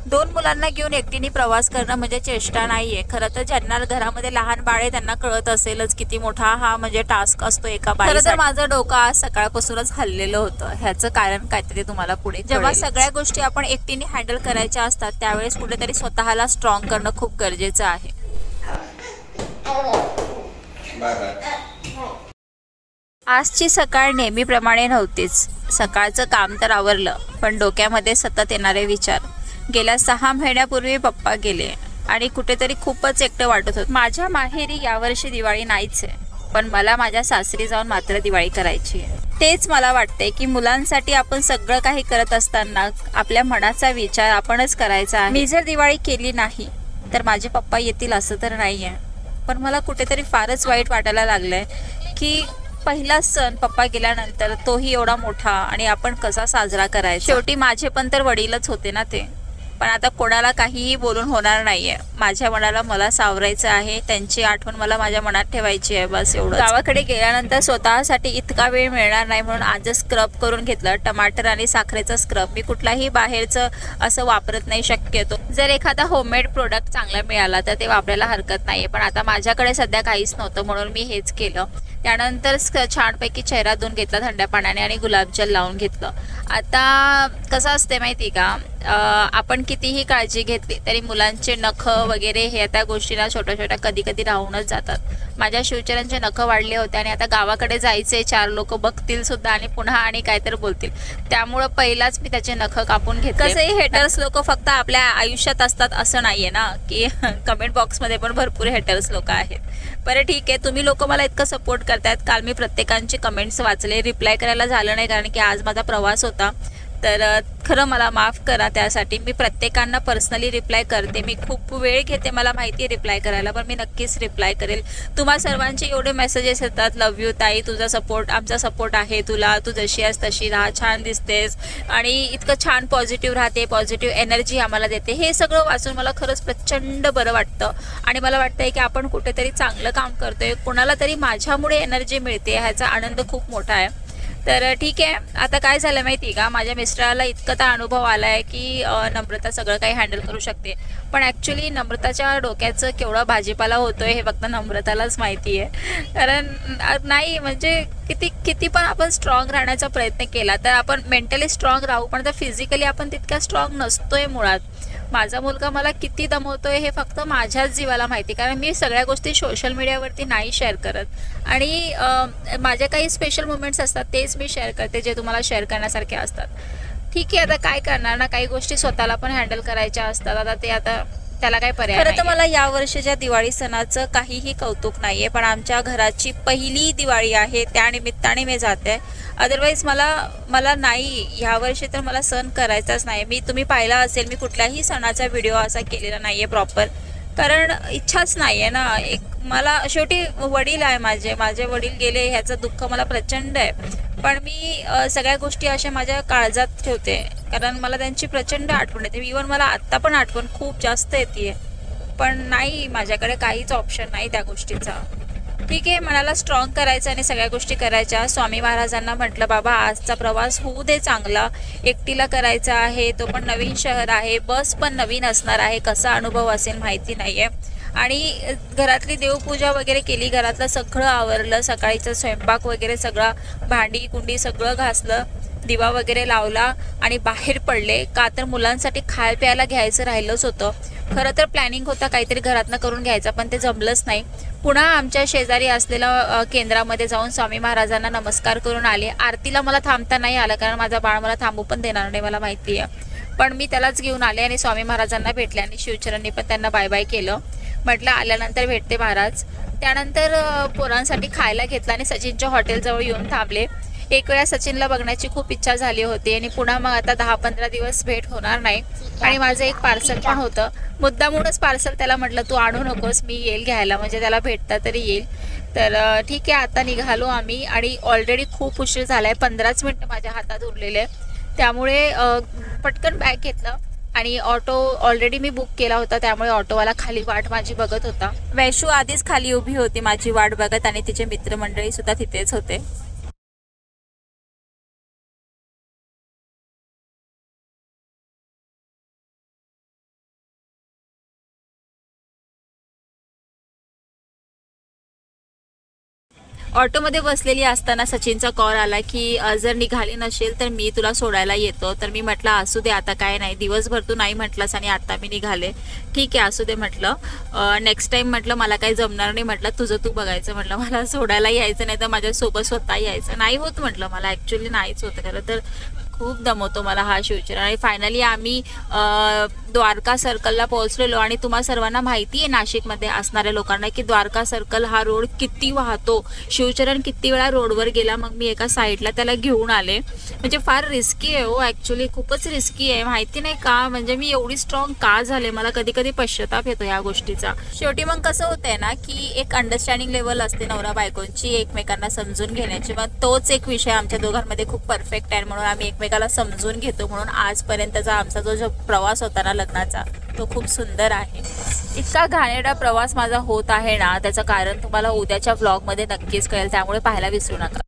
2 मुलांना घेऊन एकटीने प्रवास करणं म्हणजे चेष्टा नाहीये. खरं तर ज्यांना घरामध्ये लहान बाळ आहे त्यांना कळत असेलच किती मोठा हा म्हणजे टास्क असतो एका बाईसाठी. खरं तर माझं डोकं आज सकाळपासूनच हललेलं होतं. ह्याचं कारण काय ते तुम्हाला पुढे जेव्हा सगळ्या गोष्टी आपण एकटीने हँडल करायच्या असतात त्यावेळेस कुठेतरी स्वतःला स्ट्रॉंग करणं खूप गरजेचं आहे. आजची सकाळ नेहमीप्रमाणे नव्हतीच. सकाळचं काम तर आवरलं, पण डोक्यामध्ये सतत येणारे विचार. गेल्या 6 महिन्यापूर्वी पप्पा गेले आणि कुठेतरी खूपच एकटं वाटत होतं. माझ्या माहेरी यावर्षी दिवाळी नाहीच आहे, पण मला माझ्या सासरी जाऊन मात्र दिवाळी करायची आहे. तेच मला वाटतंय की मुलांसाठी आपण सगळं काही करत असताना आपल्या मनाचा विचार आपणच करायचा आहे. मी जर दिवाळी केली नाही तर माझे पप्पा येतील असं तर नाही आहे, पण मला कुठेतरी फारच वाईट वाटायला लागलंय की पहिला सण पप्पा गेल्यानंतर तोही एवढा मोठा आणि आपण कसा साजरा करायचा. शेवटी माझे पण तर वडीलच होते ना ते. पण आता कोणाला काहीही बोलून होणार नाहीये. माझ्या मनाला मला सावरायचं आहे, त्यांची आठवण मला माझ्या मनात ठेवायची आहे, बस एवढं. गावाकडे गेल्यानंतर स्वतःसाठी इतका वेळ मिळणार नाही म्हणून आजच स्क्रब करून घेतलं. टमाटर आणि साखरेचं स्क्रब. मी कुठलाही बाहेरचं असं वापरत नाही शक्यतो. जर एखादा होममेड प्रोडक्ट चांगला मिळाला तर ते वापरायला हरकत नाही, पण आता माझ्याकडे सध्या काहीच नव्हतं म्हणून मी हेच केलं. त्यानंतर छानपैकी चेहरा धुवून घेतला थंड पाण्याने आणि गुलाबजल लावून घेतलं. आता कसं असते माहिती का, आपण कितीही काळजी घेतली तरी मुलांचे नख वगैरे हे त्या गोष्टीला छोट्या छोट्या कधी कधी राहूनच जातात. माझ्या शिवचरणचे नख वाढले होते आणि आता गावाकडे जायचे, 4 लोक बघतील सुद्धा आणि पुन्हा आणि काहीतरी बोलतील, त्यामुळं पहिलाच मी त्याचे नख कापून घेतले. कसंही हेटर्स लोक फक्त आपल्या आयुष्यात असतात असं नाहीये ना, की कमेंट बॉक्समध्ये पण भरपूर हेटर्स लोक आहेत. बरं ठीक आहे, तुम्ही लोक मला इतकं सपोर्ट करतायत. काल मी प्रत्येकांचे कमेंट्स वाचले, रिप्लाय करायला झालं नाही कारण की आज माझा प्रवास होता. तर खरं मला माफ करा त्यासाठी. मी प्रत्येकांना पर्सनली रिप्लाय करते. मी खूप वेळ घेते, मला माहिती आहे रिप्लाय करायला, पण मी नक्कीच रिप्लाय करेल. तुम्हा सर्वांचे एवढे मेसेजेस येतात, लव्ह यू ताई, तुझा सपोर्ट, आमचा सपोर्ट आहे तुला, तू जशी आहेस तशी राहा, छान दिसतेस आणि इतकं छान पॉझिटिव्ह राहते, पॉझिटिव्ह एनर्जी आम्हाला देते. हे सगळं वाचून मला खरंच प्रचंड बरं वाटतं आणि मला वाटतंय की आपण कुठेतरी चांगलं काम करतोय, कोणाला तरी माझ्यामुळे एनर्जी मिळते, ह्याचा आनंद खूप मोठा आहे. तर ठीक आहे, आता काय झालं माहिती का, माझ्या मिस्टराला इतका तर अनुभव आला आहे की नम्रता सगळं काही हँडल करू शकते, पण ॲक्च्युली नम्रताच्या डोक्याचं केवढा भाजीपाला होतोय हे फक्त नम्रतालाच माहिती आहे. कारण नाही म्हणजे किती पण आपण स्ट्रॉंग राहण्याचा प्रयत्न केला तर आपण मेंटली स्ट्रॉंग राहू, पण तर फिजिकली आपण तितक्या स्ट्रॉंग नसतोय मुळात. माझा मुलगा मला किती दमवतोय हे फक्त माझ्याच जीवाला माहिती, कारण मी सगळ्या गोष्टी सोशल मीडियावरती नाही शेअर करत आणि माझ्या काही स्पेशल मुमेंट्स असतात तेच मी शेअर करते जे तुम्हाला शेअर करण्यासारखे असतात. ठीक आहे, आता काय करणार ना, काही गोष्टी स्वतःला पण हँडल करायच्या असतात. आता त्याला काय पर्याय. खरं तर मला या वर्षीच्या दिवाळी सणाचं काहीही कौतुक नाहीये, पण आमच्या घराची पहिली दिवाळी आहे त्या निमित्ताने मी जाते. अदरवाईज मला नाही, ह्या वर्षी तर मला सण करायचाच नाही. तुम्ही पाहिला असेल, मी कुठल्याही सणाचा व्हिडिओ असा केलेला नाहीये प्रॉपर, कारण इच्छाच नाही आहे ना. एक मला शेवटी वडील आहे, माझे वडील गेले ह्याचं दुःख मला प्रचंड आहे, पण मी सगळ्या गोष्टी अशा माझ्या काळजात ठेवते कारण मला त्यांची प्रचंड आठवण येते. इव्हन मला आत्ता पण आठवण खूप जास्त येते, पण नाही, माझ्याकडे काहीच ऑप्शन नाही त्या गोष्टीचा. ठीक आहे, मनाला स्ट्रॉंग करायचं आणि सगळ्या गोष्टी करायच्या. स्वामी महाराजांना म्हटलं, बाबा आजचा प्रवास होऊ दे चांगला, एकटीला करायचा आहे, तो पण नवीन शहर आहे, बस पण नवीन असणार आहे, कसा अनुभव असेल माहिती नाही आहे. आणि घरातली देवपूजा वगैरे केली, घरातलं सगळं आवरलं, सकाळीचं स्वयंपाक वगैरे सगळा, भांडी कुंडी सगळं घासलं, दिवा वगैरे लावला आणि बाहेर पडले. का तर मुलांसाठी खायला प्यायला घ्यायचं राहिलंच होतं. खरं तर प्लॅनिंग होता काहीतरी घरातनं करून घ्यायचा, पण ते जमलंच नाही. पुन्हा आमच्या शेजारी असलेल्या केंद्रामध्ये जाऊन स्वामी महाराजांना नमस्कार करून आले. आरतीला मला थांबता नाही आलं कारण माझा बाळ मला थांबू पण देणार नाही, मला माहिती आहे, पण मी त्यालाच घेऊन आले आणि स्वामी महाराजांना भेटले आणि शिवचरणनी पण त्यांना बाय बाय केलं. म्हटलं आल्यानंतर भेटते महाराज. त्यानंतर पोरांसाठी खायला घेतलं आणि सचिनच्या हॉटेलजवळ येऊन थांबले. एक वेळा सचिनला बघण्याची खूप इच्छा झाली होती आणि पुन्हा मग आता 10-15 दिवस भेट होणार नाही. आणि माझं एक पार्सल पण होतं, मुद्दामूनच पार्सल त्याला म्हटलं तू आणू नकोस, मी येईल घ्यायला, म्हणजे त्याला भेटता तरी येईल. तर ठीक आहे, आता निघालो आम्ही आणि ऑलरेडी खूप उशीर झाला आहे, 15च मिनटं माझ्या हातात उरलेले, त्यामुळे पटकन बॅग घेतलं आणि ऑटो ऑलरेडी मी बुक केला होता, त्यामुळे ऑटोवाला खाली वाट माझी बघत होता. वैशू आधीच खाली उभी होती माझी वाट बघत आणि तिचे मित्रमंडळी सुद्धा तिथेच होते. ऑटोमध्ये बसलेली असताना सचिनचा कॉल आला की जर निघाली नसेल तर मी तुला सोडायला येतो. तर मी म्हटलं असू दे, आता काय नाही, दिवसभर तू नाही म्हटलंस आणि आता मी निघाले, ठीक आहे असू दे म्हटलं. नेक्स्ट टाईम म्हटलं मला काही जमणार नाही, म्हटलं तुझं तू बघायचं, म्हटलं मला सोडायला यायचं नाही तर माझ्यासोबत स्वतः यायचं. नाही होत म्हटलं, मला ॲक्च्युली नाहीच होतं. खरं तर खूप दमवतो मला हा शिवचरण. आणि फायनली आम्ही द्वारका सर्कलला पोहोचलेलो. आणि तुम्हा सर्वांना माहिती आहे नाशिकमध्ये असणाऱ्या लोकांना की द्वारका सर्कल हा रोड किती वाहतो, शिवचरण किती वेळा रोडवर गेला. मग मी एका साईडला त्याला घेऊन आले. म्हणजे फार रिस्की आहे हो, ॲक्च्युली खूपच रिस्की आहे. माहिती नाही का, म्हणजे मी एवढी स्ट्रॉंग का झाले, मला कधी कधी पश्चाताप येतो ह्या गोष्टीचा. शेवटी मग कसं होतंय ना की एक अंडरस्टँडिंग लेवल असते नवरा बायकोंची, एकमेकांना समजून घेण्याची. मग तोच एक विषय आमच्या दोघांमध्ये खूप परफेक्ट आहे, म्हणून आम्ही एकमेकाला समजून घेतो. म्हणून आजपर्यंतचा आमचा जो प्रवास होता ना लग्नाचा, तो खूप सुंदर आहे. इतका घाणेरडा प्रवास माझा होत आहे ना, त्याचं कारण तुम्हाला उद्याच्या व्लॉगमध्ये नक्कीच कळेल, त्यामुळे पाहायला विसरू नका.